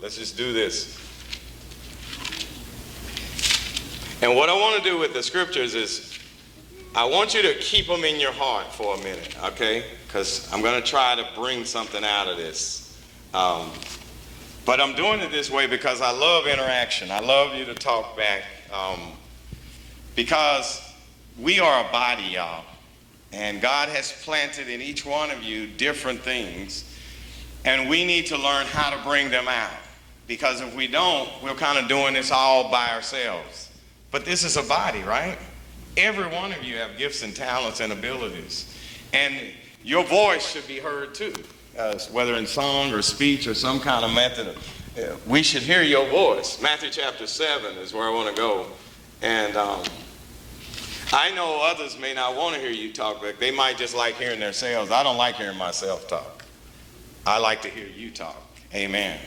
Let's just do this. And what I want to do with the scriptures is I want you to keep them in your heart for a minute, okay? Because I'm going to try to bring something out of this. But I'm doing it this way because I love interaction. I love you to talk back. Because we are a body, y'all. And God has planted in each one of you different things. And we need to learn how to bring them out. Because if we don't, we're kind of doing this all by ourselves. But this is a body, right? Every one of you have gifts and talents and abilities. And your voice should be heard too. Whether in song or speech or some kind of method. We should hear your voice. Matthew chapter 7 is where I want to go. And I know others may not want to hear you talk, but they might just like hearing themselves. I don't like hearing myself talk. I like to hear you talk. Amen.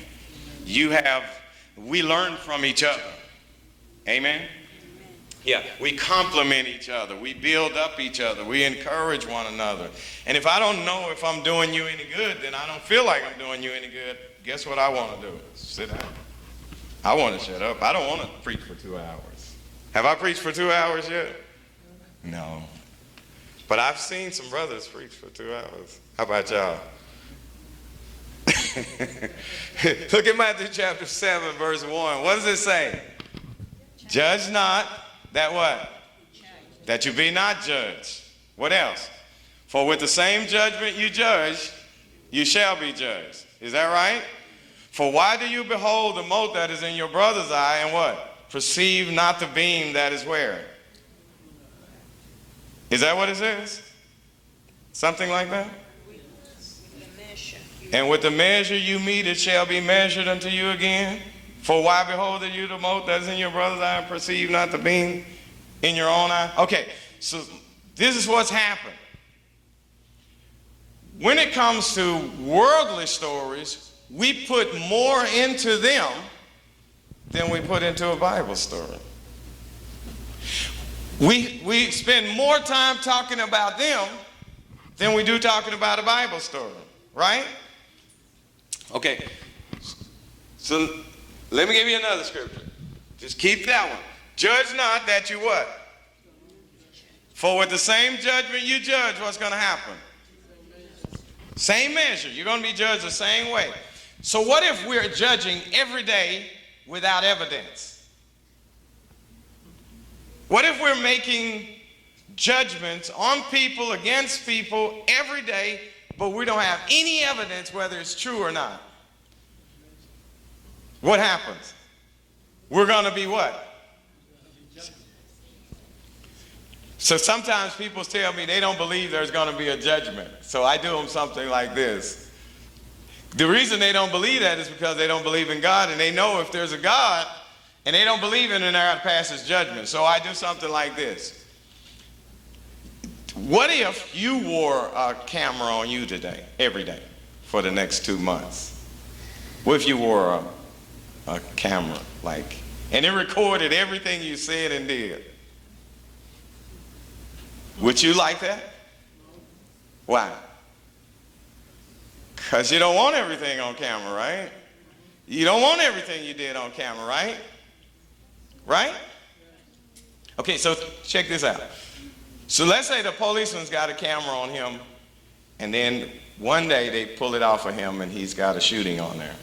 We learn from each other. Amen. Yeah, we compliment each other. We build up each other. We encourage one another. And if I don't know if I'm doing you any good, then I don't feel like I'm doing you any good. Guess what I want to do? Sit down. I want to shut up. I don't want to preach for 2 hours. Have I preached for 2 hours yet? No. But I've seen some brothers preach for 2 hours. How about y'all? Look at Matthew chapter 7, verse 1. What does it say? Judge not. That what? That you be not judged. What else? For with the same judgment you judge, you shall be judged. Is that right? For why do you behold the mote that is in your brother's eye and what? Perceive not the beam that is where? Is that what it says? Something like that? And with the measure you meet, it shall be measured unto you again. For why behold you the mote that is in your brother's eye and perceive not the beam in your own eye? Okay, so this is what's happened. When it comes to worldly stories, we put more into them than we put into a Bible story. We spend more time talking about them than we do talking about a Bible story, right? Okay, so let me give you another scripture. Just keep that one. Judge not that you what? For with the same judgment you judge, what's going to happen? Same measure. You're going to be judged the same way. So what if we're judging every day without evidence? What if we're making judgments on people, against people every day, but we don't have any evidence whether it's true or not? What happens? We're going to be what? So sometimes people tell me they don't believe there's going to be a judgment. So I do them something like this. The reason they don't believe that is because they don't believe in God, and they know if there's a God, and they don't believe in it, they're past his judgment. So I do something like this. What if you wore a camera on you today, every day, for the next 2 months? What if you wore a camera, and it recorded everything you said and did? Would you like that? Why? Because you don't want everything on camera, right? You don't want everything you did on camera, right? Right? Okay, so check this out. So let's say the policeman's got a camera on him, and then one day they pull it off of him and he's got a shooting on there.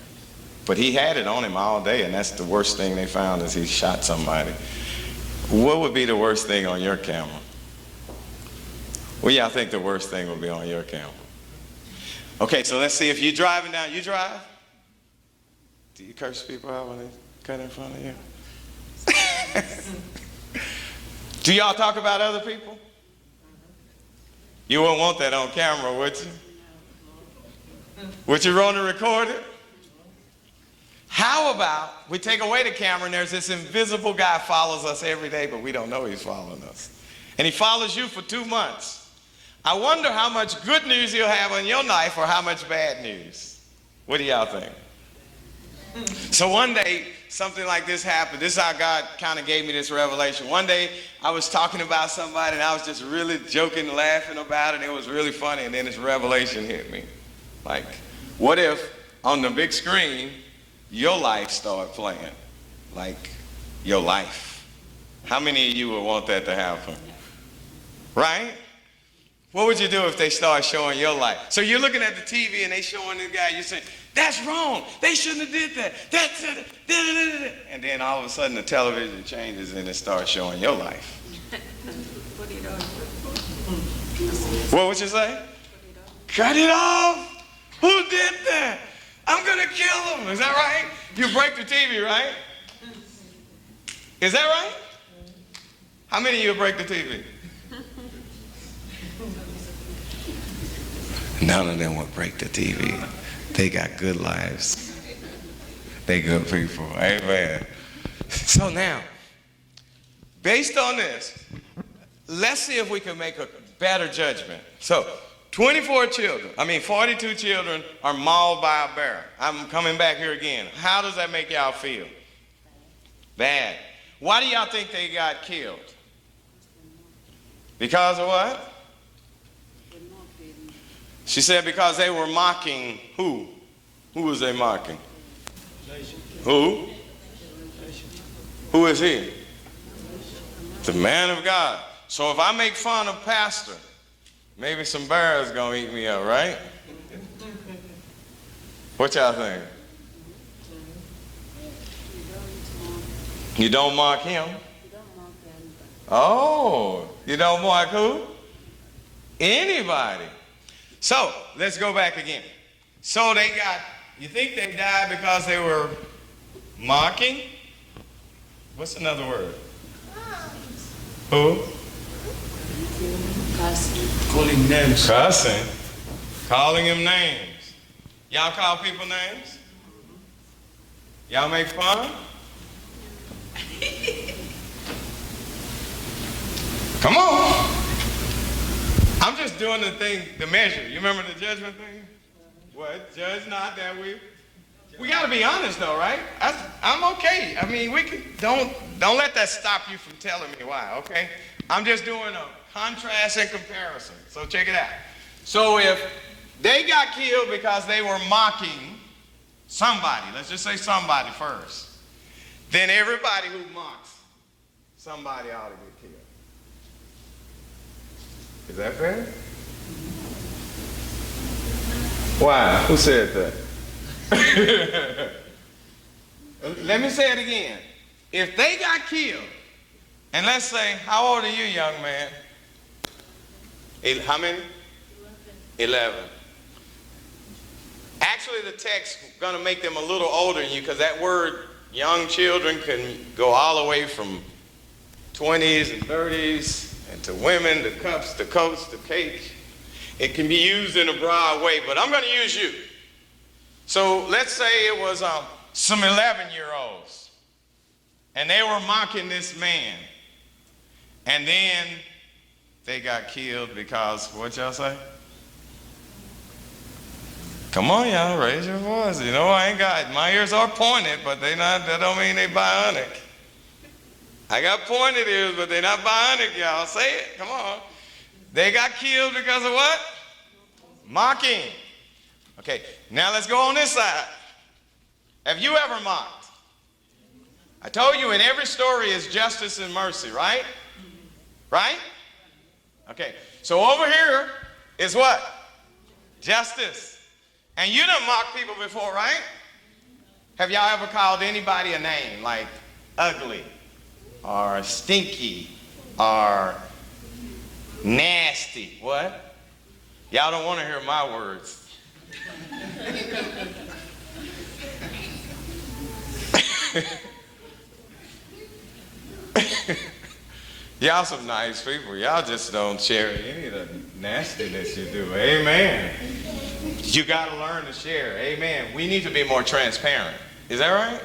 But he had it on him all day, and that's the worst thing they found is he shot somebody. What would be the worst thing on your camera? What y'all think the worst thing would be on your camera? Okay, so let's see if you're driving down. You drive? Do you curse people out when they cut in front of you? Do y'all talk about other people? You wouldn't want that on camera, would you? Would you want to record it? How about we take away the camera and there's this invisible guy follows us every day, but we don't know he's following us. And he follows you for 2 months. I wonder how much good news he'll have on your life or how much bad news. What do y'all think? So one day, something like this happened. This is how God kind of gave me this revelation. One day, I was talking about somebody, and I was just really joking and laughing about it. It was really funny, and then this revelation hit me. What if on the big screen, your life start playing, like your life. How many of you would want that to happen? Right? What would you do if they start showing your life? So you're looking at the TV and they showing the guy, you're saying, that's wrong. They shouldn't have did that. That's it. And then all of a sudden the television changes and it starts showing your life. What would you say? Cut it off. Who did that? I'm going to kill them. Is that right? You break the TV, right? Is that right? How many of you break the TV? None of them would break the TV. They got good lives. They good people. Amen. So now, based on this, let's see if we can make a better judgment. So, 42 children are mauled by a bear. I'm coming back here again. How does that make y'all feel? Bad. Why do y'all think they got killed? Because of what? She said because they were mocking who? Who was they mocking? Who? Who is he? The man of God. So if I make fun of pastor, maybe some bears gonna eat me up, right? What y'all think? You don't mock him? Oh, you don't mock who? Anybody. So, let's go back again. So you think they died because they were mocking? What's another word? Who? Calling names. Cussing. Calling him names. Y'all call people names? Y'all make fun? Come on. I'm just doing the thing, the measure. You remember the judgment thing? What? Judge not that we got to be honest though, right? I'm okay. I mean, don't let that stop you from telling me why, okay? I'm just doing a contrast and comparison. So check it out. So if they got killed because they were mocking somebody, let's just say somebody first, then everybody who mocks somebody ought to get killed. Is that fair? Why? Who said that? Let me say it again. If they got killed, and let's say, how old are you, young man? How many? 11. Actually, the text is going to make them a little older than you because that word young children can go all the way from 20s and 30s and to women, to cups, to coats, to cake. It can be used in a broad way, but I'm going to use you. So let's say it was some 11-year-olds, and they were mocking this man, and then they got killed because, what y'all say? Come on, y'all, raise your voice. You know I ain't got, my ears are pointed, but that don't mean they bionic. I got pointed ears, but they're not bionic, y'all. Say it, come on. They got killed because of what? Mocking. Okay, now let's go on this side. Have you ever mocked? I told you in every story is justice and mercy, right? Right? Okay, so over here is what? Justice. And you done mocked people before, right? Have y'all ever called anybody a name like ugly or stinky or nasty? What? Y'all don't want to hear my words. Y'all some nice people. Y'all just don't share any of the nastiness you do. Amen. You got to learn to share. Amen. We need to be more transparent. Is that right?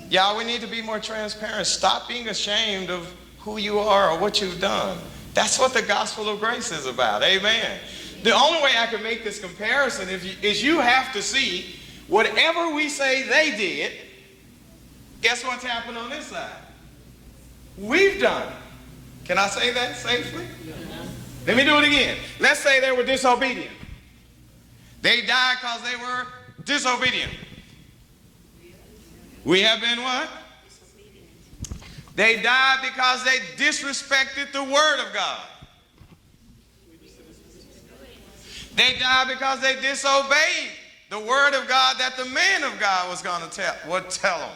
Y'all, we need to be more transparent. Stop being ashamed of who you are or what you've done. That's what the gospel of grace is about. Amen. The only way I can make this comparison is you have to see whatever we say they did, guess what's happened on this side? We've done. Can I say that safely? Let me do it again. Let's say they were disobedient. They died because they were disobedient. We have been what? They died because they disrespected the word of God. They died because they disobeyed the word of God that the man of God was going to tell them.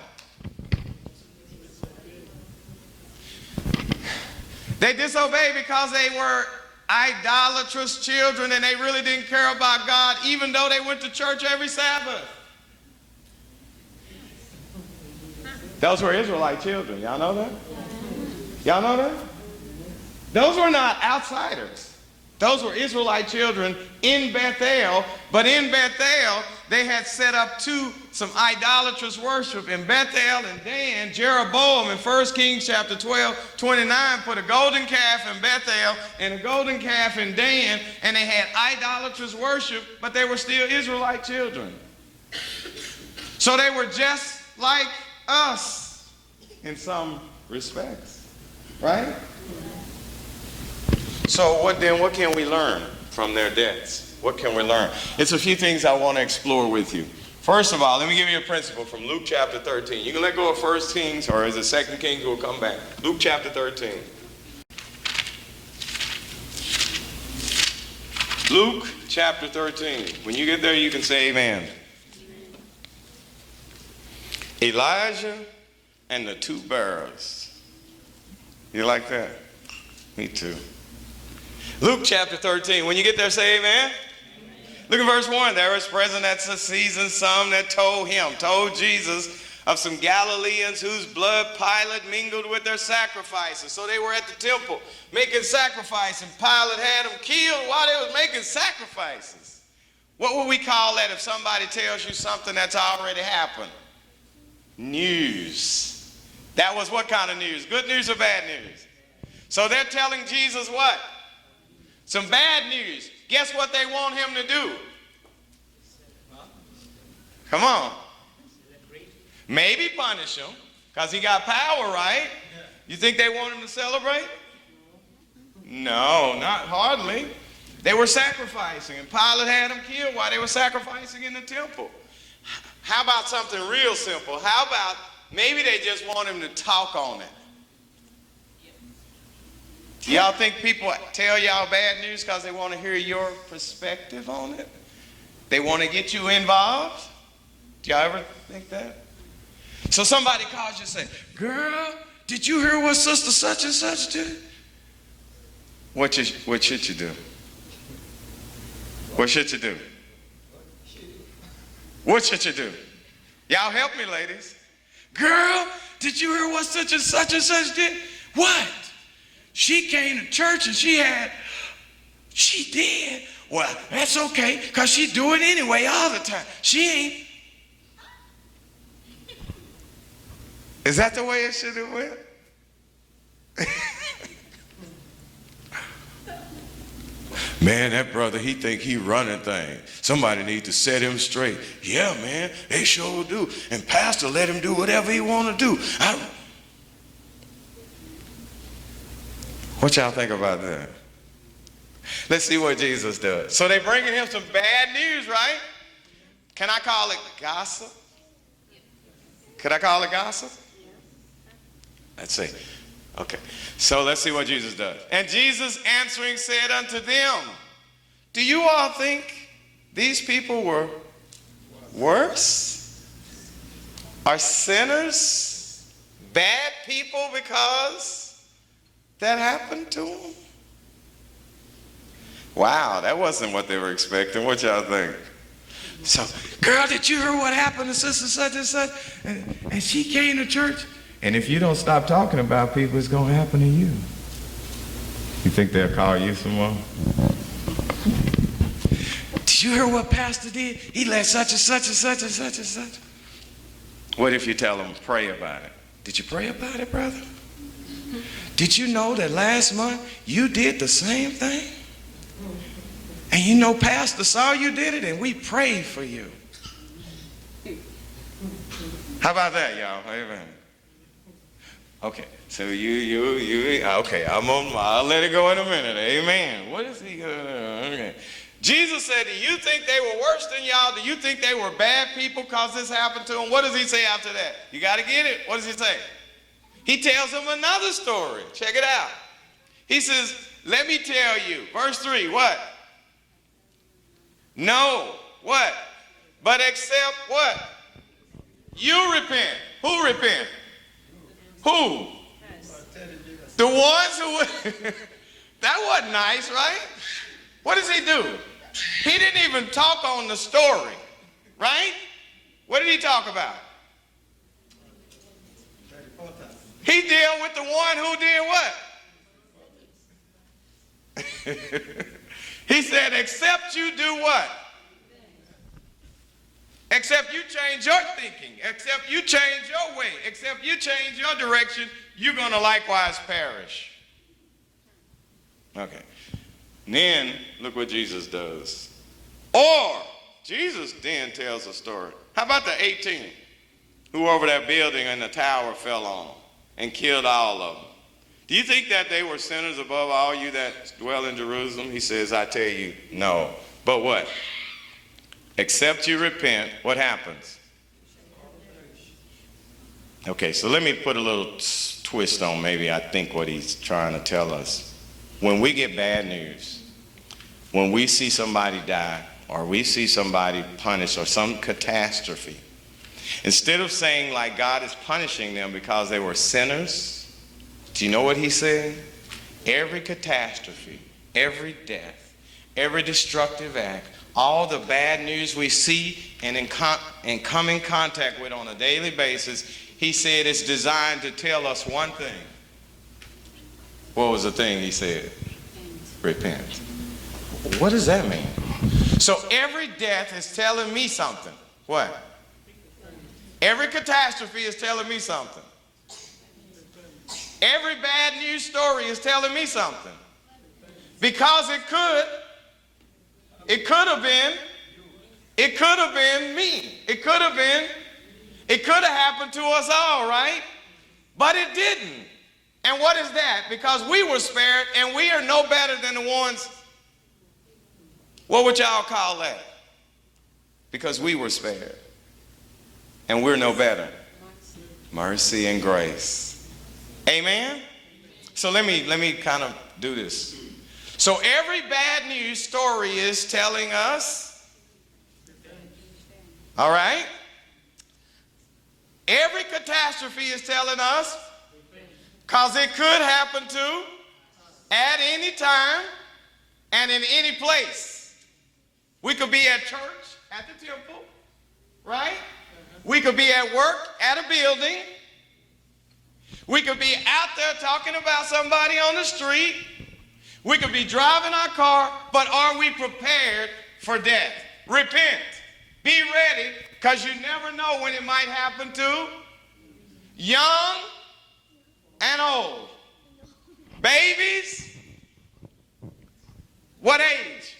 They disobeyed because they were idolatrous children and they really didn't care about God, even though they went to church every Sabbath. Those were Israelite children. Y'all know that? Y'all know that? Those were not outsiders. Those were Israelite children in Bethel, but in Bethel, they had set up some idolatrous worship. In Bethel and Dan, Jeroboam in 1 Kings chapter 12, 29, put a golden calf in Bethel and a golden calf in Dan, and they had idolatrous worship, but they were still Israelite children. So they were just like us in some respects, right? So what can we learn from their deaths? What can we learn? It's a few things I want to explore with you. First of all, let me give you a principle from Luke chapter 13. You can let go of 1 Kings, or is it 2 Kings? We'll come back. Luke chapter 13. Luke chapter 13. When you get there, you can say amen. Elijah and the two bearers. You like that? Me too. Luke chapter 13. When you get there, say amen. Look at verse 1. There was present at the season some that told Jesus of some Galileans whose blood Pilate mingled with their sacrifices. So they were at the temple making sacrifice, and Pilate had them killed while they was making sacrifices. What would we call that if somebody tells you something that's already happened? News. That was what kind of news? Good news or bad news? So they're telling Jesus what? Some bad news. Guess what they want him to do? Come on. Maybe punish him, because he got power, right? You think they want him to celebrate? No, not hardly. They were sacrificing, and Pilate had them killed while they were sacrificing in the temple. How about something real simple? How about maybe they just want him to talk on it? Y'all think people tell y'all bad news because they want to hear your perspective on it? They want to get you involved? Do y'all ever think that? So somebody calls you and says, girl, did you hear what sister such and such did? What should you do? What should you do? What should you do? Y'all help me, ladies. Girl, did you hear what such and such did? What? She came to church and she did. Well, that's okay, because she do it anyway all the time. She ain't. Is that the way it should have went? Man, that brother, he think he running things. Somebody need to set him straight. Yeah, man, they sure do. And pastor let him do whatever he want to do. What y'all think about that? Let's see what Jesus does. So they bringing him some bad news, right? Can I call it gossip? Could I call it gossip? Let's see. Okay. So let's see what Jesus does. And Jesus answering said unto them, do you all think these people were worse? Are sinners bad people because that happened to them? Wow, that wasn't what they were expecting. What y'all think? So, girl, did you hear what happened to sister such and such? And she came to church. And if you don't stop talking about people, it's going to happen to you. You think they'll call you some more? Did you hear what pastor did? He let such and such and such and such and such. What if you tell them, pray about it? Did you pray about it, brother? Did you know that last month you did the same thing? And you know pastor saw you did it and we prayed for you. How about that, y'all? Amen. Okay, so okay, I'll let it go in a minute. Amen. What is he gonna do? Okay. Jesus said, do you think they were worse than y'all? Do you think they were bad people because this happened to them? What does he say after that? You got to get it. What does he say? He tells them another story. Check it out. He says, let me tell you. Verse 3, what? No. What? But except what? You repent. Who repent? Who? The ones who... That wasn't nice, right? What does he do? He didn't even talk on the story, right? What did he talk about? He dealt with the one who did what? He said, except you do what? Except you change your thinking, except you change your way, except you change your direction, you're going to likewise perish. Okay. Then, look what Jesus does. Or, Jesus then tells a story. How about the 18 who over that building and the tower fell on and killed all of them? Do you think that they were sinners above all you that dwell in Jerusalem? He says, I tell you, no. But what? Except you repent, what happens? Okay, so let me put a little twist on maybe I think what he's trying to tell us. When we get bad news, when we see somebody die, or we see somebody punished, or some catastrophe, instead of saying like God is punishing them because they were sinners, do you know what he's saying? Every catastrophe, every death, every destructive act, all the bad news we see and come in contact with on a daily basis, he said it's designed to tell us one thing. What was the thing he said? Repent. What does that mean? So every death is telling me something. What? Every catastrophe is telling me something. Every bad news story is telling me something. Because it could have been me. It could have happened to us all, right? But it didn't. And what is that? Because we were spared and we are no better than the ones, what would y'all call that? Because we were spared and we're no better. Mercy and grace. Amen? So let me kind of do this. So every bad news story is telling us, all right? Every catastrophe is telling us, because it could happen to at any time and in any place. We could be at church, at the temple, right? We could be at work, at a building. We could be out there talking about somebody on the street. We could be driving our car, but are we prepared for death? Repent. Be ready, because you never know when it might happen to young and old. Babies, what age?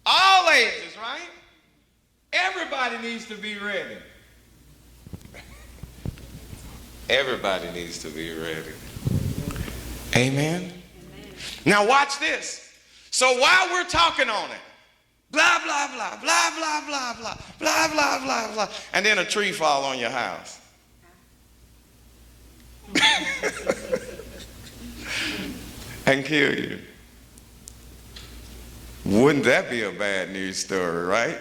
All ages, right? Everybody needs to be ready. Everybody needs to be ready. Amen? Now watch this. So while we're talking on it, blah, blah, blah, blah, blah, blah, blah, blah, blah, blah, blah, and then a tree fall on your house. And kill you. Wouldn't that be a bad news story, right?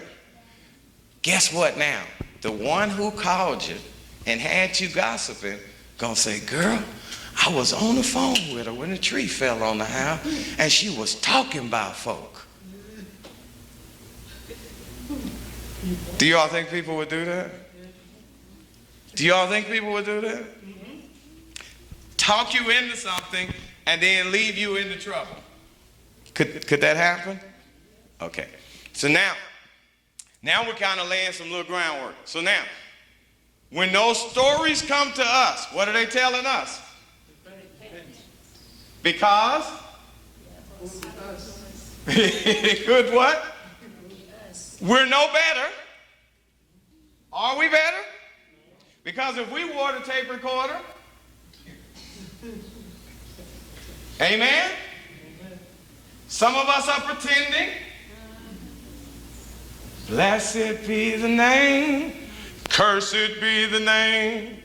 Guess what now? The one who called you and had you gossiping gonna say, girl, I was on the phone with her when the tree fell on the house and she was talking about folk. Do y'all think people would do that? Do y'all think people would do that? Talk you into something and then leave you into trouble. Could that happen? Okay. So now we're kind of laying some little groundwork. So now, when those stories come to us, what are they telling us? Because? It could what? We're no better. Are we better? Because if we wore the tape recorder, amen? Some of us are pretending Blessed be the name. Cursed be the name.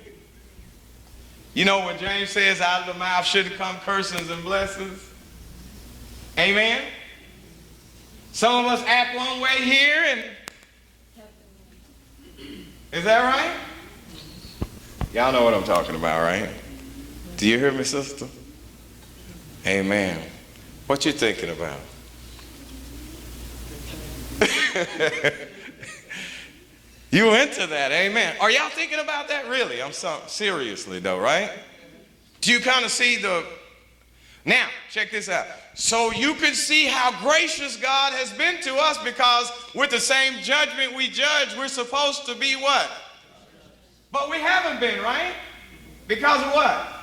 You know what James says, out of the mouth should come cursings and blessings. Amen? Some of us act one way here and... Is that right? Y'all know what I'm talking about, right? Do you hear me, sister? Amen. What you thinking about? You into that, amen. Are y'all thinking about that really? Seriously though, right? Do you kind of see the... Now, check this out. So you can see how gracious God has been to us, because with the same judgment we judge, we're supposed to be what? But we haven't been, right? Because of what?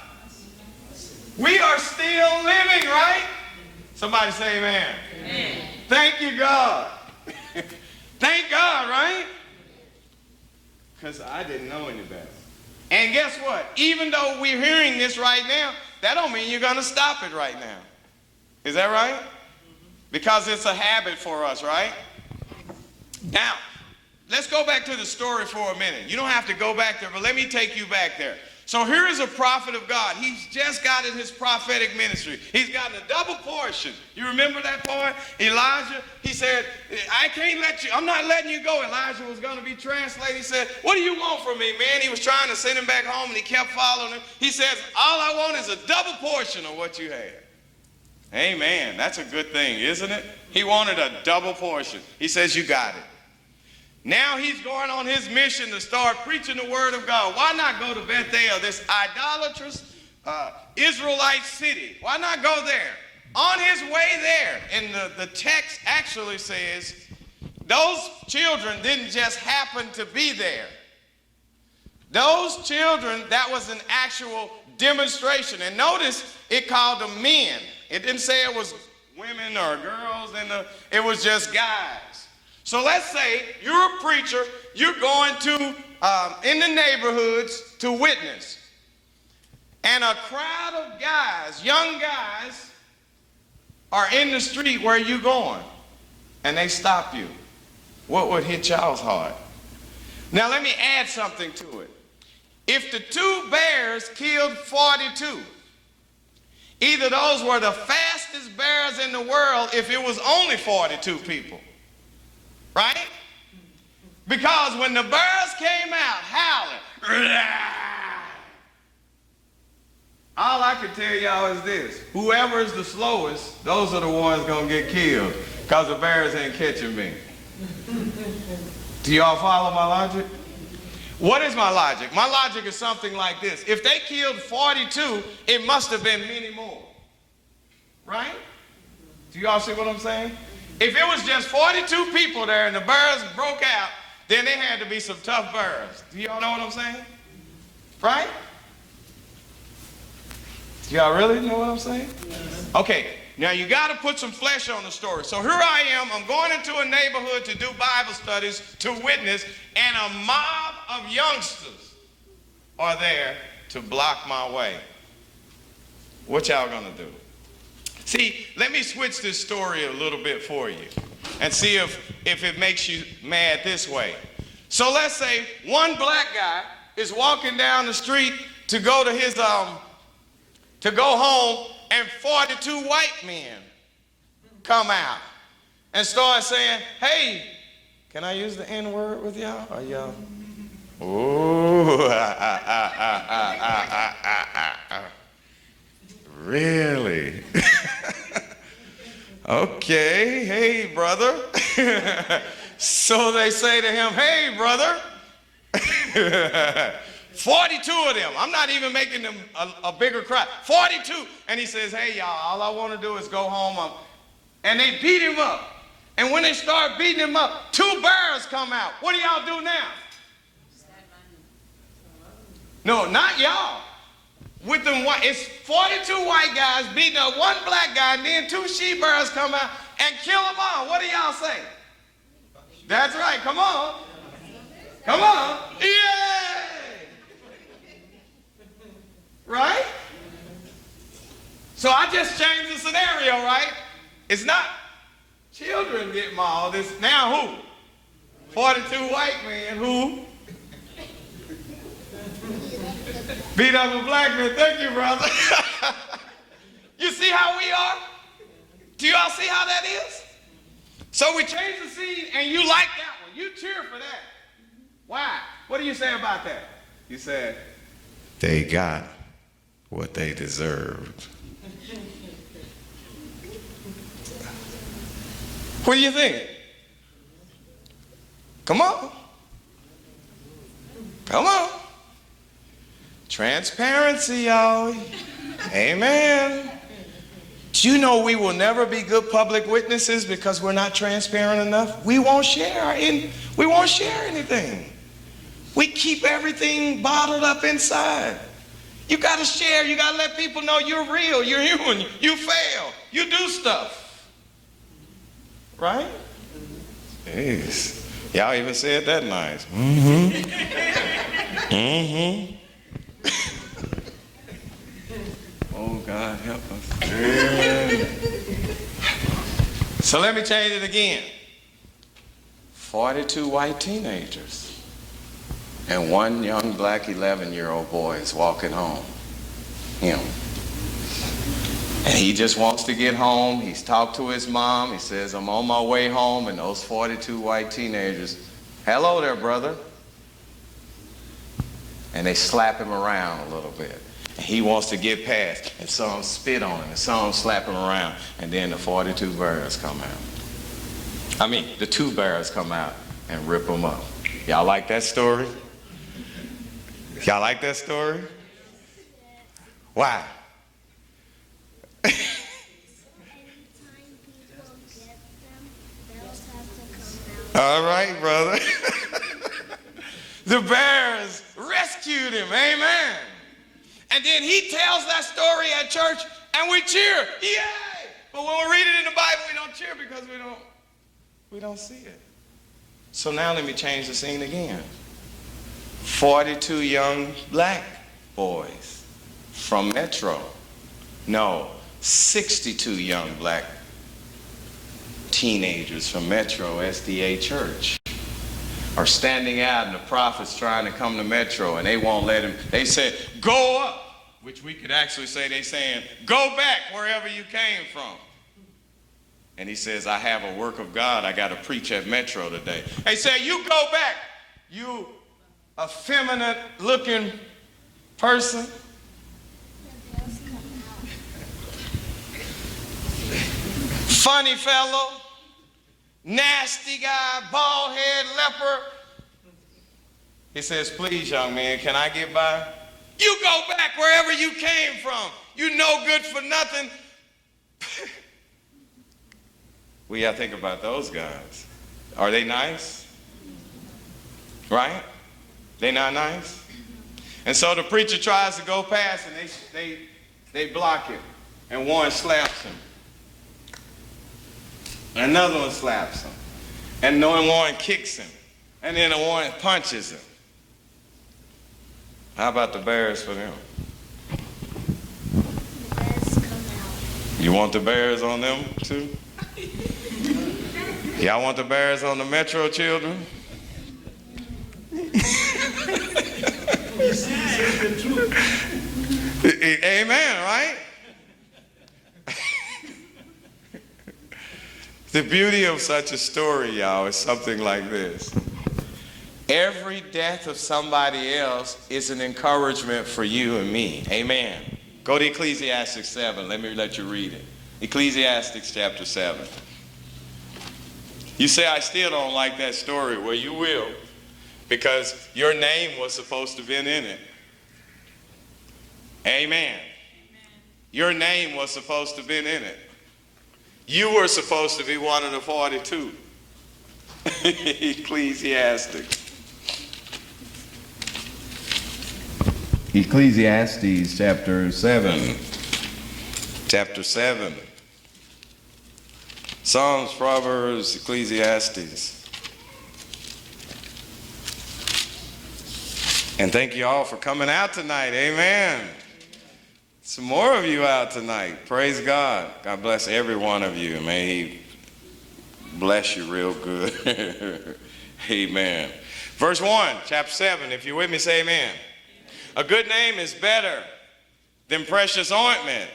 We are still living, right? Somebody say amen. Amen. Thank you, God. Thank God, right? Because I didn't know any better. And guess what? Even though we're hearing this right now, that don't mean you're going to stop it right now. Is that right? Because it's a habit for us, right? Now, let's go back to the story for a minute. You don't have to go back there, but let me take you back there. So here is a prophet of God. He's just gotten his prophetic ministry. He's gotten a double portion. You remember that part? Elijah, he said, I can't let you, I'm not letting you go. Elijah was going to be translated. He said, what do you want from me, man? He was trying to send him back home, and he kept following him. He says, all I want is a double portion of what you had. Amen. That's a good thing, isn't it? He wanted a double portion. He says, you got it. Now he's going on his mission to start preaching the word of God. Why not go to Bethel, this idolatrous Israelite city? Why not go there? On his way there, and the text actually says, those children didn't just happen to be there. Those children, that was an actual demonstration. And notice it called them men. It didn't say it was women or girls, it was just guys. So let's say you're a preacher, you're going to, in the neighborhoods to witness. And a crowd of guys, young guys, are in the street where you're going. And they stop you. What would hit y'all's heart? Now let me add something to it. If the two bears killed 42, either those were the fastest bears in the world if it was only 42 people. Right? Because when the birds came out howling, all I can tell y'all is this. Whoever is the slowest, those are the ones going to get killed, because the bears ain't catching me. Do y'all follow my logic? What is my logic? My logic is something like this. If they killed 42, it must have been many more. Right? Do y'all see what I'm saying? If it was just 42 people there and the birds broke out, then there had to be some tough birds. Do y'all know what I'm saying? Right? Do y'all really know what I'm saying? Yes. Okay, now you got to put some flesh on the story. So here I am, I'm going into a neighborhood to do Bible studies, to witness, and a mob of youngsters are there to block my way. What y'all gonna do? See, let me switch this story a little bit for you and see if it makes you mad this way. So let's say one black guy is walking down the street to go to his to go home, and 42 white men come out and start saying, hey, can I use the N-word with y'all? Are y'all? Ooh, really? Okay, hey, brother. So they say to him, hey, brother. 42 of them. I'm not even making them a bigger crowd. 42. And he says, hey, y'all, all I want to do is go home. And they beat him up. And when they start beating him up, 2 bears come out. What do y'all do now? No, not y'all. With them white, it's 42 white guys beating up 1 black guy, and then 2 she-bears come out and kill them all. What do y'all say? That's right. Come on. Come on. Yeah. Right? So I just changed the scenario, right? It's not children get mauled. It's now who? 42 white men who beat up a black man. Thank you, brother. You see how we are? Do y'all see how that is? So we changed the scene, and you like that one. You cheer for that. Why? What do you say about that? You said, they got what they deserved. What do you think? Come on. Come on. Transparency, y'all. Amen. Do you know we will never be good public witnesses because we're not transparent enough? We won't share anything. We keep everything bottled up inside. You got to share. You got to let people know you're real, you're human, you fail, you do stuff. Right? Yes. Y'all even said that nice. Mm-hmm. Mm-hmm. Oh, God, help us. Yeah. So let me change it again. 42 white teenagers and one young black 11-year-old boy is walking home. Him. And he just wants to get home. He's talked to his mom. He says, I'm on my way home. And those 42 white teenagers, hello there, brother. And they slap him around a little bit. And he wants to get past. And some spit on him. And some slap him around. And then the 42 bears come out. I mean, the 2 bears come out and rip him up. Y'all like that story? Y'all like that story? Why? All right, brother. The bears rescued him, amen. And then he tells that story at church and we cheer, yay! But when we read it in the Bible, we don't cheer because we don't see it. So now let me change the scene again. 42 young black boys from Metro. No, 62 young black teenagers from Metro SDA Church are standing out, and the prophet's trying to come to Metro, and they won't let him. They said, go up, which we could actually say they saying, go back wherever you came from. And he says, I have a work of God. I got to preach at Metro today. They say, you go back, you effeminate-looking person. Funny fellow, nasty guy, bald head, leper. He says, please, young man, can I get by? You go back wherever you came from. You no good for nothing. We got to think about those guys. Are they nice? Right? They not nice? And so the preacher tries to go past and they block him. And one slaps him. And another one slaps him. And one kicks him. And then one punches him. How about the bears for them? The bears come out. You want the bears on them too? Y'all want the bears on the Metro children? Amen, right? The beauty of such a story, y'all, is something like this. Every death of somebody else is an encouragement for you and me. Amen. Go to Ecclesiastes 7. Let you read it. Ecclesiastes chapter 7. You say, I still don't like that story. Well, you will, because your name was supposed to have been in it. Amen. Your name was supposed to have been in it. You were supposed to be one of the 42. Ecclesiastes. Ecclesiastes chapter 7. Chapter 7. Psalms, Proverbs, Ecclesiastes. And thank you all for coming out tonight. Amen. Some more of you out tonight. Praise God. God bless every one of you. May He bless you real good. Amen. Verse 1, chapter 7. If you're with me, say amen. A good name is better than precious ointment,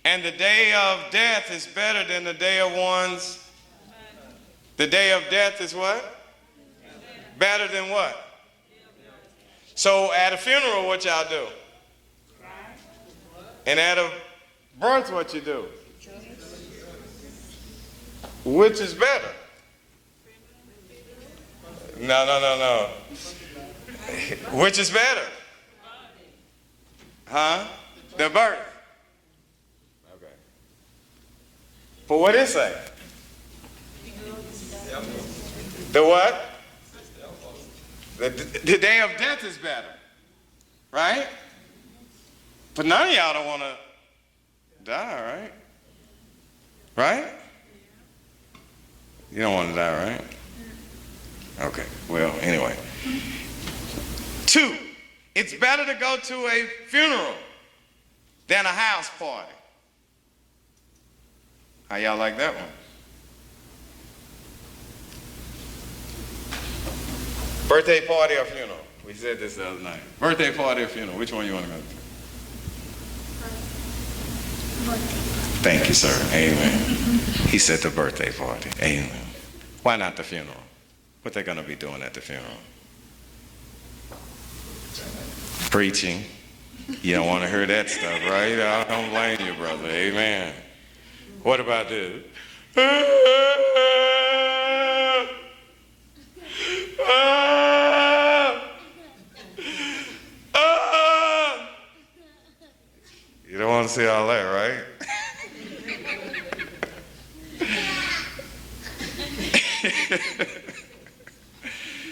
and the day of death is better than the day of one's. The day of death is what? Better than what? So at a funeral, what y'all do? And at a birth, what you do? Which is better? No. Which is better? Huh? The birth. Okay. For what is that? The what? The day of death is better. Right? But none of y'all don't want to die, right? Right? You don't want to die, right? Okay, well, anyway. 2, it's better to go to a funeral than a house party. How y'all like that one? Birthday party or funeral? We said this the other night. Birthday party or funeral? Which one you want to go to? Thank you, sir. Amen. He said the birthday party. Amen. Why not the funeral? What they going to be doing at the funeral? Preaching. You don't want to hear that stuff, right? I don't blame you, brother. Amen. What about this? You don't want to see all that, right?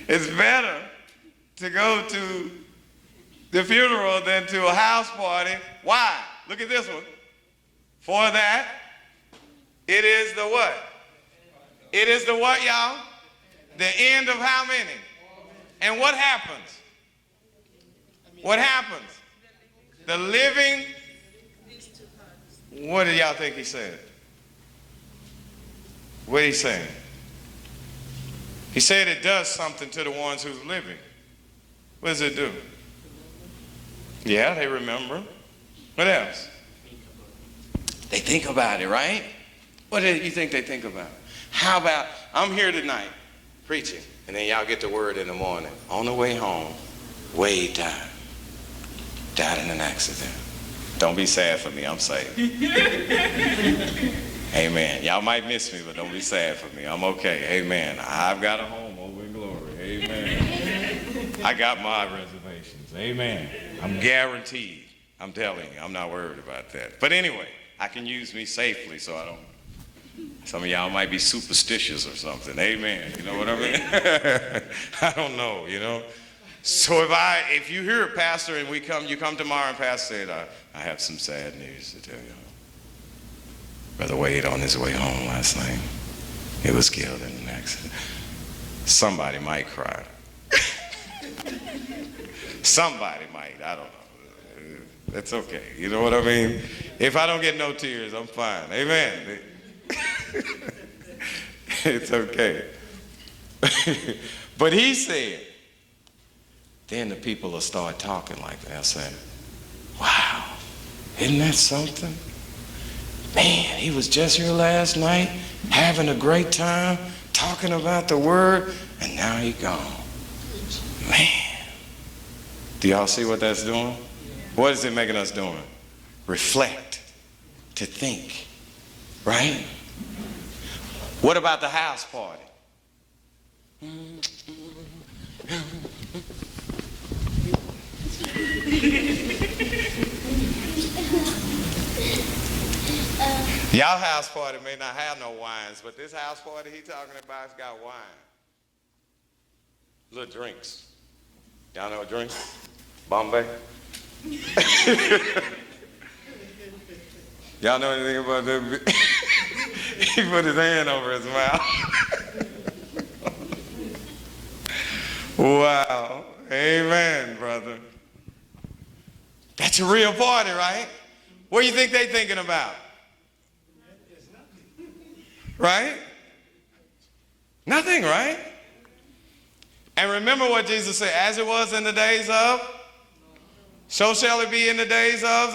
It's better to go to the funeral than to a house party. Why? Look at this one. For that, it is the what? It is the what, y'all? The end of how many? And what happens? What happens? The living. What do y'all think he said? What did he say? He said it does something to the ones who's living. What does it do? Yeah, they remember. What else? They think about it, right? What do you think they think about? How about, I'm here tonight preaching, and then y'all get the word in the morning. On the way home, Wade died. Died in an accident. Don't be sad for me, I'm saved. Amen. Y'all might miss me, but don't be sad for me. I'm okay. Amen. I've got a home over in glory. Amen. I got my reservations. Amen. I'm guaranteed. I'm telling you, I'm not worried about that. But anyway, I can use me safely so I don't. Some of y'all might be superstitious or something. Amen. You know what I mean? I don't know, you know. So if you hear a pastor and you come tomorrow and pastor said, I have some sad news to tell you. Brother Wade on his way home last night, he was killed in an accident. Somebody might cry. Somebody might, I don't know. That's okay. You know what I mean? If I don't get no tears, I'm fine. Amen. It's okay. But he said, then the people will start talking like that. They'll say, wow, isn't that something? Man, he was just here last night having a great time talking about the word, and now he gone. Man. Do y'all see what that's doing? What is it making us doing? Reflect, to think, right? What about the house party? Y'all house party may not have no wines, but this house party he talking about has got wine. Little drinks. Y'all know what drinks? Bombay? Y'all know anything about that? He put his hand over his mouth. Wow. Amen, brother. That's a real party, right? What do you think they thinking about? Right? Nothing, right? And remember what Jesus said, as it was in the days of, so shall it be in the days of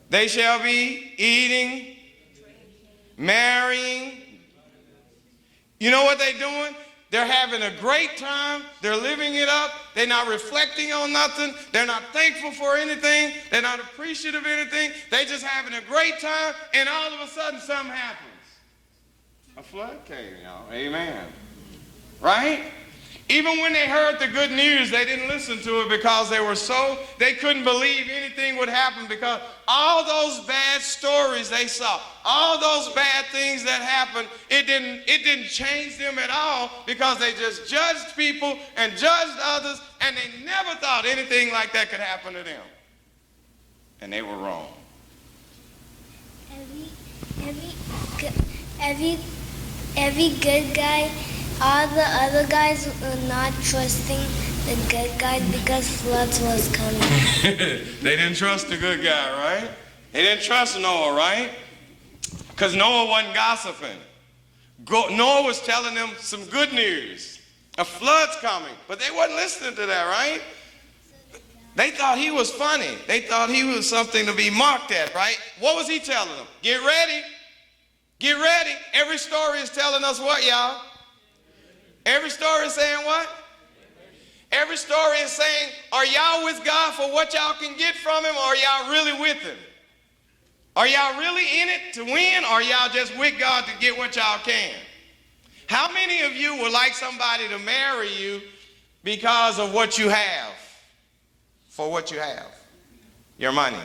they shall be eating, marrying. You know what they're doing? They're having a great time. They're living it up. They're not reflecting on nothing. They're not thankful for anything. They're not appreciative of anything. They're just having a great time, and all of a sudden something happens. A flood came, y'all. Amen. Right? Even when they heard the good news, they didn't listen to it because they couldn't believe anything would happen, because all those bad stories they saw, all those bad things that happened, it didn't change them at all, because they just judged people and judged others, and they never thought anything like that could happen to them. And they were wrong. Every good guy, all the other guys were not trusting the good guy because floods was coming. They didn't trust the good guy, right? They didn't trust Noah, right? Because Noah wasn't gossiping. Noah was telling them some good news. A flood's coming. But they wasn't listening to that, right? They thought he was funny. They thought he was something to be mocked at, right? What was he telling them? Get ready. Get ready. Every story is telling us what, y'all? Every story is saying what? Every story is saying, are y'all with God for what y'all can get from him, or are y'all really with him? Are y'all really in it to win, or are y'all just with God to get what y'all can? How many of you would like somebody to marry you because of what you have? For what you have? Your money.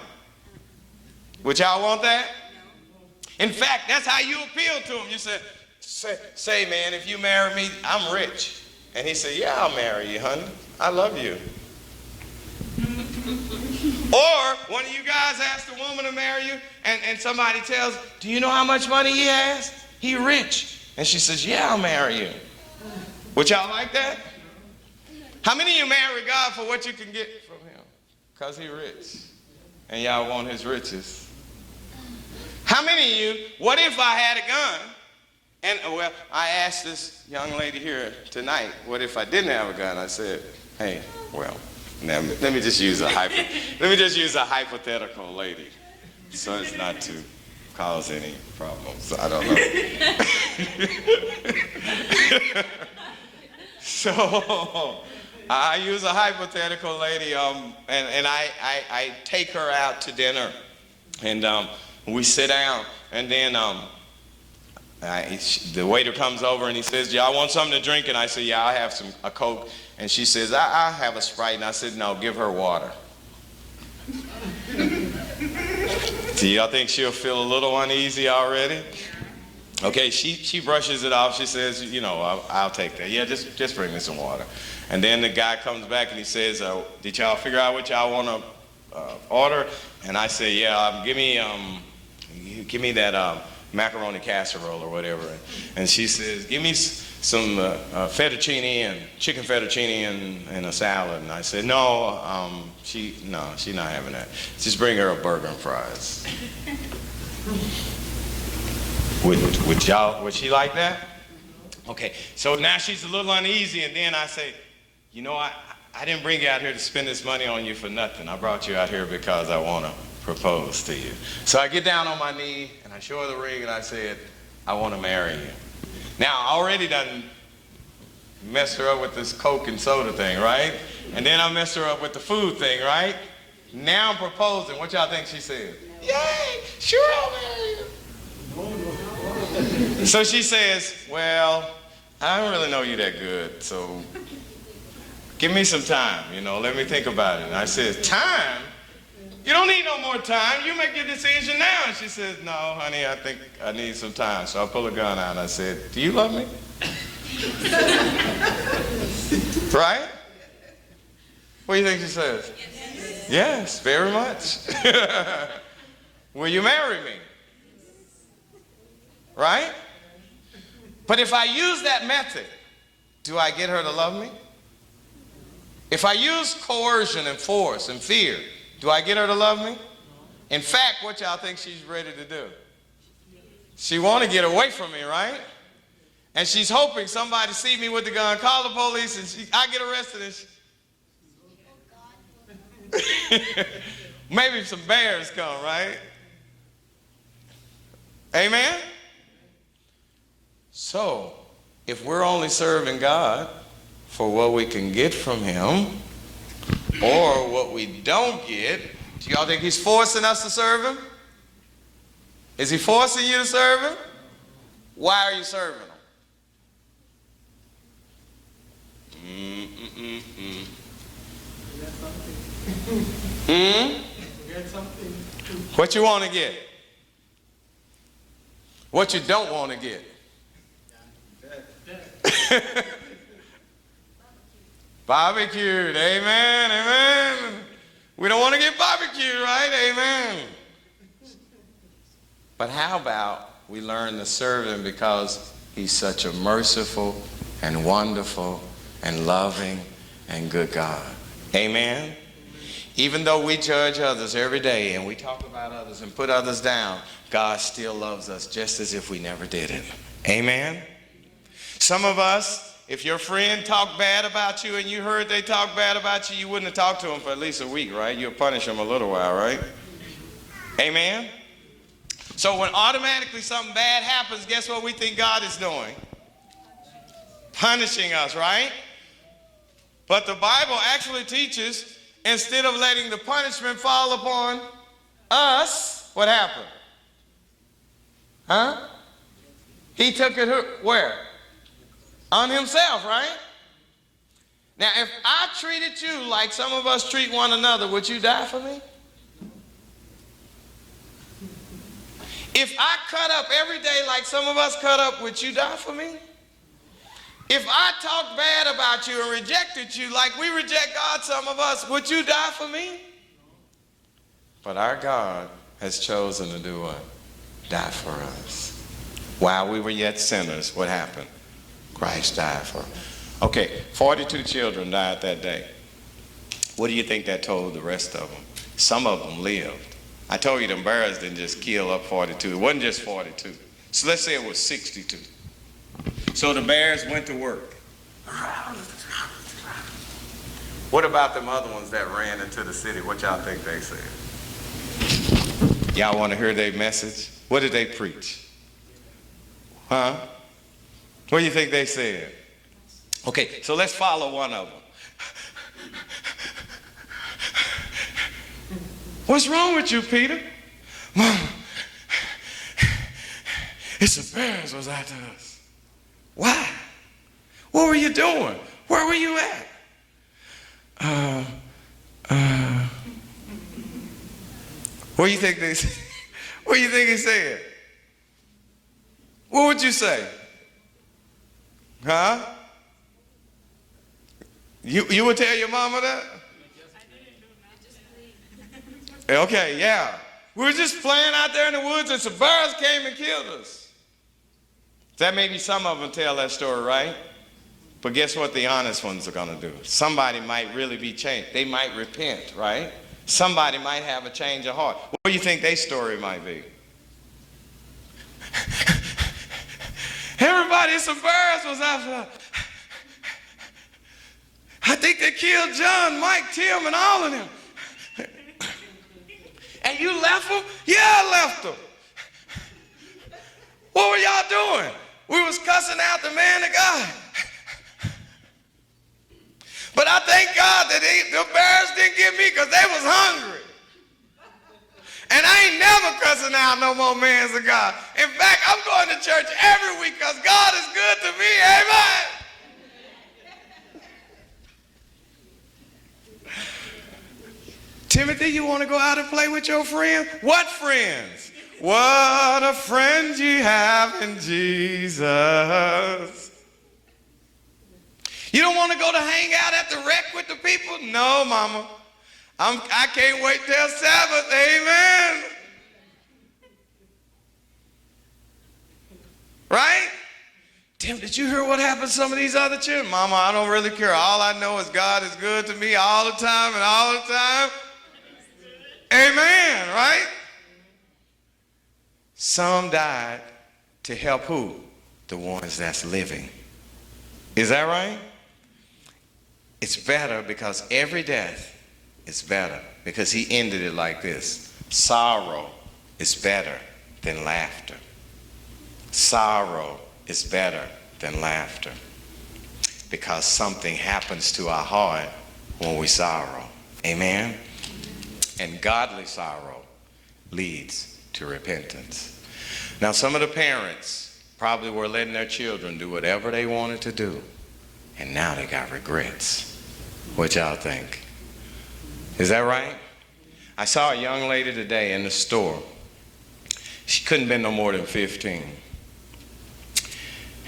Would y'all want that? In fact, that's how you appeal to him. You say, man, if you marry me, I'm rich. And he said, yeah, I'll marry you, honey. I love you. Or one of you guys asks a woman to marry you, and somebody tells, do you know how much money he has? He rich. And she says, yeah, I'll marry you. Would y'all like that? How many of you marry God for what you can get from him? Because he's rich. And y'all want his riches. How many of you, what if I had a gun? And, well, I asked this young lady here tonight, what if I didn't have a gun? I said, hey, well, now, let me just use a hypothetical lady, so as not to cause any problems. I don't know. So I use a hypothetical lady, and I take her out to dinner, and we sit down, and then the waiter comes over and he says, y'all want something to drink? And I say, yeah, I'll have a Coke. And she says, I'll have a Sprite. And I said, no, give her water. Do y'all think she'll feel a little uneasy already? Okay, she brushes it off. She says, you know, I'll take that. Yeah, just bring me some water. And then the guy comes back and he says, did y'all figure out what y'all want to order? And I say, yeah, give me that macaroni casserole or whatever. And she says, give me some fettuccine and chicken fettuccine and a salad. And I said, no, she's not having that. Just bring her a burger and fries. Would she like that? Okay, so now she's a little uneasy, and then I say, you know, I didn't bring you out here to spend this money on you for nothing. I brought you out here because I want to propose to you. So I get down on my knee and I show her the ring and I said, I want to marry you. Now, I already done messed her up with this Coke and soda thing, right? And then I messed her up with the food thing, right? Now I'm proposing. What y'all think she said? Yay, sure I'll marry you. So she says, well, I don't really know you that good, so give me some time, let me think about it. And I said, time? You don't need no more time. You make your decision now. And she says, no, honey, I think I need some time. So I pull a gun out and I said, do you love me? Right? What do you think she says? Yes, very much. Will you marry me? Right? But if I use that method, do I get her to love me? If I use coercion and force and fear, do I get her to love me? In fact, what y'all think she's ready to do? She want to get away from me, right? And she's hoping somebody see me with the gun, call the police, and I get arrested. And maybe some bears come, right? Amen? So, if we're only serving God for what we can get from him or what we don't get, do y'all think he's forcing us to serve him? Is he forcing you to serve him? Why are you serving him? What you want to get? What you don't want to get? Barbecued, amen, amen. We don't want to get barbecued, right? Amen. But how about we learn to serve him because he's such a merciful and wonderful and loving and good God. Amen. Even though we judge others every day and we talk about others and put others down, God still loves us just as if we never did it. Amen. Some of us, if your friend talked bad about you and you heard they talked bad about you, you wouldn't have talked to them for at least a week, right? You'll punish them a little while, right? Amen. So when automatically something bad happens, guess what we think God is doing? Punishing us, right? But the Bible actually teaches, instead of letting the punishment fall upon us, what happened? Huh? He took it where? On himself, right? Now, if I treated you like some of us treat one another, would you die for me? If I cut up every day like some of us cut up, would you die for me? If I talked bad about you and rejected you like we reject God, some of us, would you die for me? But our God has chosen to do what? Die for us. While we were yet sinners, what happened? Christ died for us. Okay, 42 children died that day. What do you think that told the rest of them? Some of them lived. I told you the bears didn't just kill up 42. It wasn't just 42. So let's say it was 62. So the bears went to work. What about them other ones that ran into the city? What y'all think they said? Y'all want to hear their message? What did they preach? Huh? What do you think they said? Okay, so let's follow one of them. What's wrong with you, Peter? Mom, it's the bears was after us. Why? What were you doing? Where were you at? What do you think they said? What do you think he said? What would you say? Huh? You would tell your mama that? Okay, yeah. We were just playing out there in the woods and some bears came and killed us. That maybe some of them tell that story, right? But guess what the honest ones are going to do? Somebody might really be changed. They might repent, right? Somebody might have a change of heart. What do you think their story might be? Everybody, some bears was after. I think they killed John, Mike, Tim, and all of them. And you left them? Yeah, I left them. What were y'all doing? We was cussing out the man of God. But I thank God that the bears didn't get me because they was hungry. And I ain't never cussing out no more mans of God. In fact, I'm going to church every week because God is good to me. Amen. Timothy, you want to go out and play with your friends? What friends? What a friend you have in Jesus. You don't want to go to hang out at the wreck with the people? No, mama. I can't wait till Sabbath. Amen. Right? Tim, did you hear what happened to some of these other children? Mama, I don't really care. All I know is God is good to me all the time and all the time. Amen, right? Some died to help who? the ones that's living. Is that right? It's better because every death is better, because he ended it like this: sorrow is better than laughter. Sorrow is better than laughter, because something happens to our heart when we sorrow. Amen? And godly sorrow leads to repentance. Now, some of the parents probably were letting their children do whatever they wanted to do, and now they got regrets. What y'all think? Is that right? I saw a young lady today in the store. She couldn't have been no more than 15.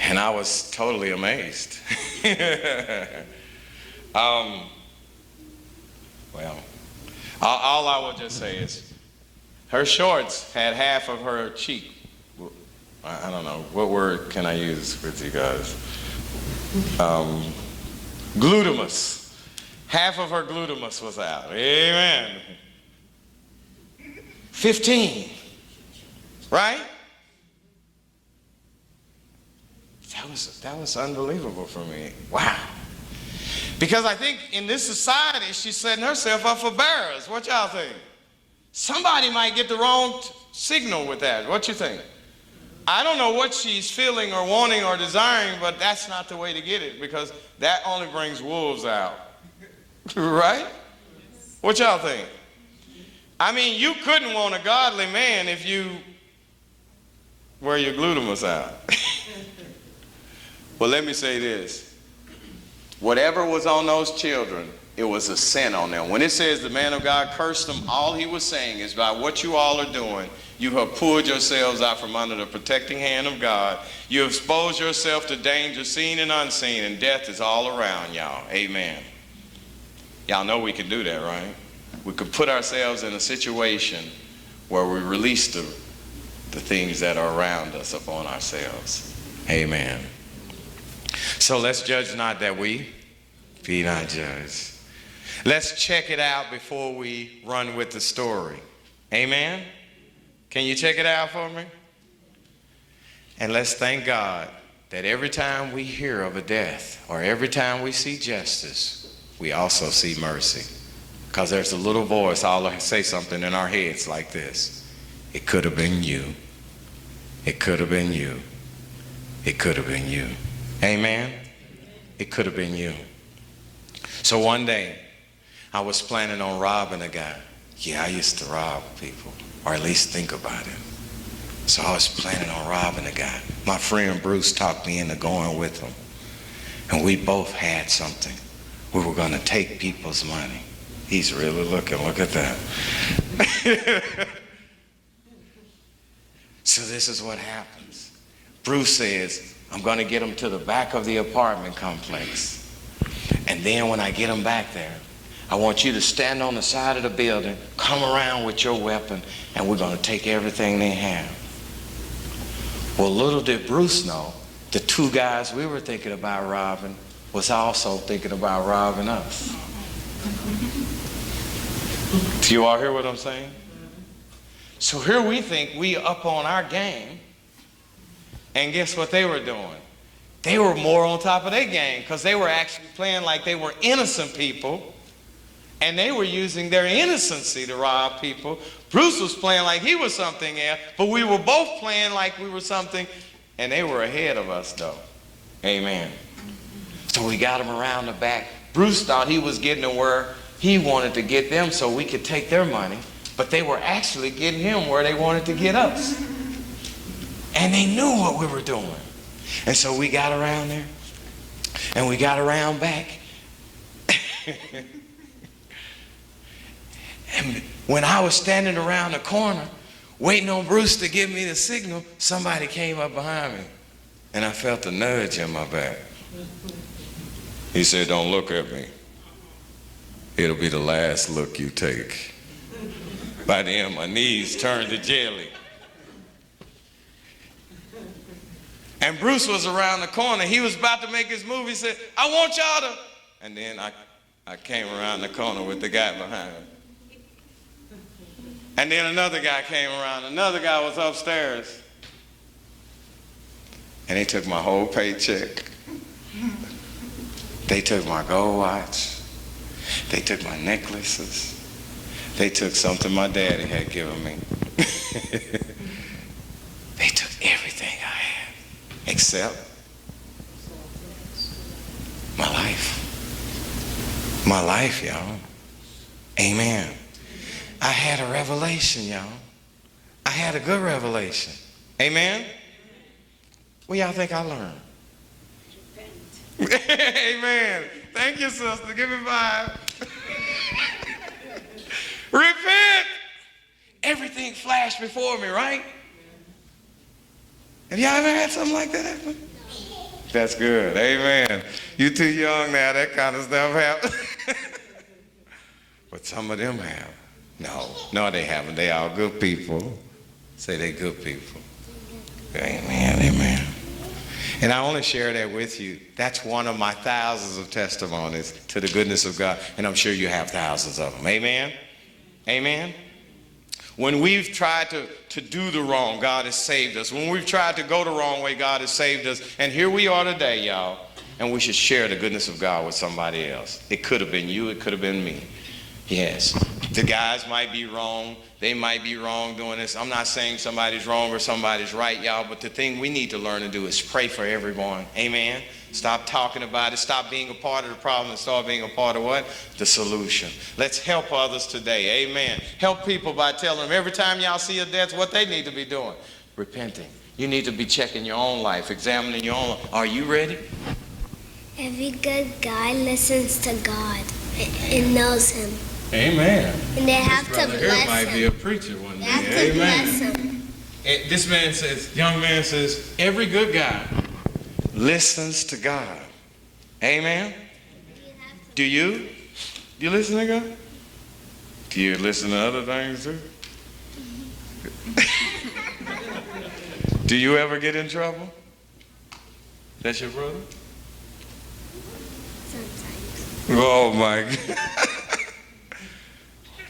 And I was totally amazed. Well, all I will just say is her shorts had half of her cheek. I don't know, what word can I use with you guys? Glutamus. Half of her glutamus was out. Amen. 15. Right? That was unbelievable for me. Wow. Because I think in this society, she's setting herself up for bearers. What y'all think? Somebody might get the wrong signal with that. What you think? I don't know what she's feeling or wanting or desiring, but that's not the way to get it, because that only brings wolves out. Right? What y'all think? I mean, you couldn't want a godly man if you wear your glutamus out. Well, let me say this. Whatever was on those children, it was a sin on them. When it says the man of God cursed them, all he was saying is, by what you all are doing, you have pulled yourselves out from under the protecting hand of God. You have exposed yourself to danger seen and unseen, and death is all around y'all. Amen. Y'all know we can do that, right? We could put ourselves in a situation where we release the things that are around us upon ourselves. Amen. So let's judge not that we be not judged. Let's check it out before we run with the story. Amen? Can you check it out for me? And let's thank God that every time we hear of a death, or every time we see justice, we also see mercy. Because there's a little voice, I'll say something in our heads like this: it could have been you. It could have been you. It could have been you. Amen? It could have been you. So one day, I was planning on robbing a guy. Yeah, I used to rob people, or at least think about it. So I was planning on robbing a guy. My friend Bruce talked me into going with him. And we both had something. We were going to take people's money. He's really looking, look at that. So this is what happens. Bruce says, I'm going to get him to the back of the apartment complex. And then when I get him back there, I want you to stand on the side of the building, come around with your weapon, and we're going to take everything they have. Well, little did Bruce know, the two guys we were thinking about robbing was also thinking about robbing us. Do you all hear what I'm saying? So here we think we up on our game, and guess what they were doing? They were more on top of their game, because they were actually playing like they were innocent people, and they were using their innocency to rob people. Bruce was playing like he was something else, but we were both playing like we were something, and they were ahead of us though. Amen. So we got him around the back. Bruce thought he was getting to where he wanted to get them so we could take their money, but they were actually getting him where they wanted to get us. And they knew what we were doing. And so we got around there, and we got around back. And when I was standing around the corner, waiting on Bruce to give me the signal, somebody came up behind me, and I felt a nudge in my back. He said, don't look at me. It'll be the last look you take. By then, my knees turned to jelly. And Bruce was around the corner. He was about to make his move. He said, I want y'all to. And then I came around the corner with the guy behind me. And then another guy came around. Another guy was upstairs. And they took my whole paycheck. They took my gold watch. They took my necklaces. They took something my daddy had given me. They took everything I had, except my life. My life, y'all. Amen. I had a revelation, y'all. I had a good revelation. Amen. What y'all think I learned? Amen. Thank you, sister. Give me 5. Repent. Everything flashed before me, right? Have y'all ever had something like that happen? That's good. Amen. You too young now, that kind of stuff happens. But some of them have. No, they haven't. They are good people. Say they good people. Amen, amen. And I only share that with you. That's one of my thousands of testimonies to the goodness of God. And I'm sure you have thousands of them. Amen? Amen? When we've tried to do the wrong, God has saved us. When we've tried to go the wrong way, God has saved us. And here we are today, y'all. And we should share the goodness of God with somebody else. It could have been you. It could have been me. Yes. The guys might be wrong. They might be wrong doing this. I'm not saying somebody's wrong or somebody's right, y'all. But the thing we need to learn to do is pray for everyone. Amen. Stop talking about it. Stop being a part of the problem and start being a part of what? The solution. Let's help others today. Amen. Help people by telling them every time y'all see a death, what they need to be doing. Repenting. You need to be checking your own life, examining your own life. Are you ready? Every good guy listens to God and knows him. Amen. And they have to bless Here might him. be a preacher one day. They have to bless him. And this man says, young man says, every good guy listens to God. Amen. Do you? Do you listen to God? Do you listen to other things too? Do you ever get in trouble? That's your brother? Sometimes. Oh my God.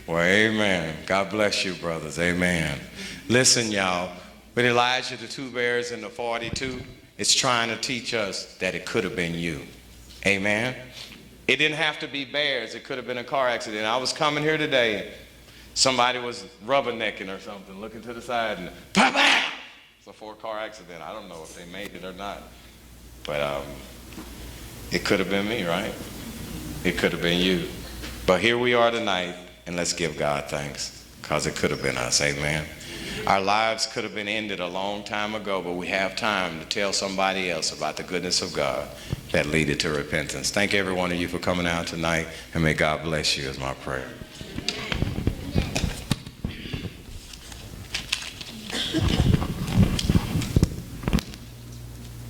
Well, amen. God bless you, brothers. Amen. Listen, y'all. With Elijah, the 2 bears, and the 42, it's trying to teach us that it could have been you. Amen. It didn't have to be bears. It could have been a car accident. I was coming here today. Somebody was rubbernecking or something, looking to the side, and pow! It's a 4-car accident. I don't know if they made it or not. But it could have been me, right? It could have been you. But here we are tonight. And let's give God thanks, because it could have been us. Amen. Our lives could have been ended a long time ago, but we have time to tell somebody else about the goodness of God that leaded to repentance. Thank every one of you for coming out tonight, and may God bless you is my prayer.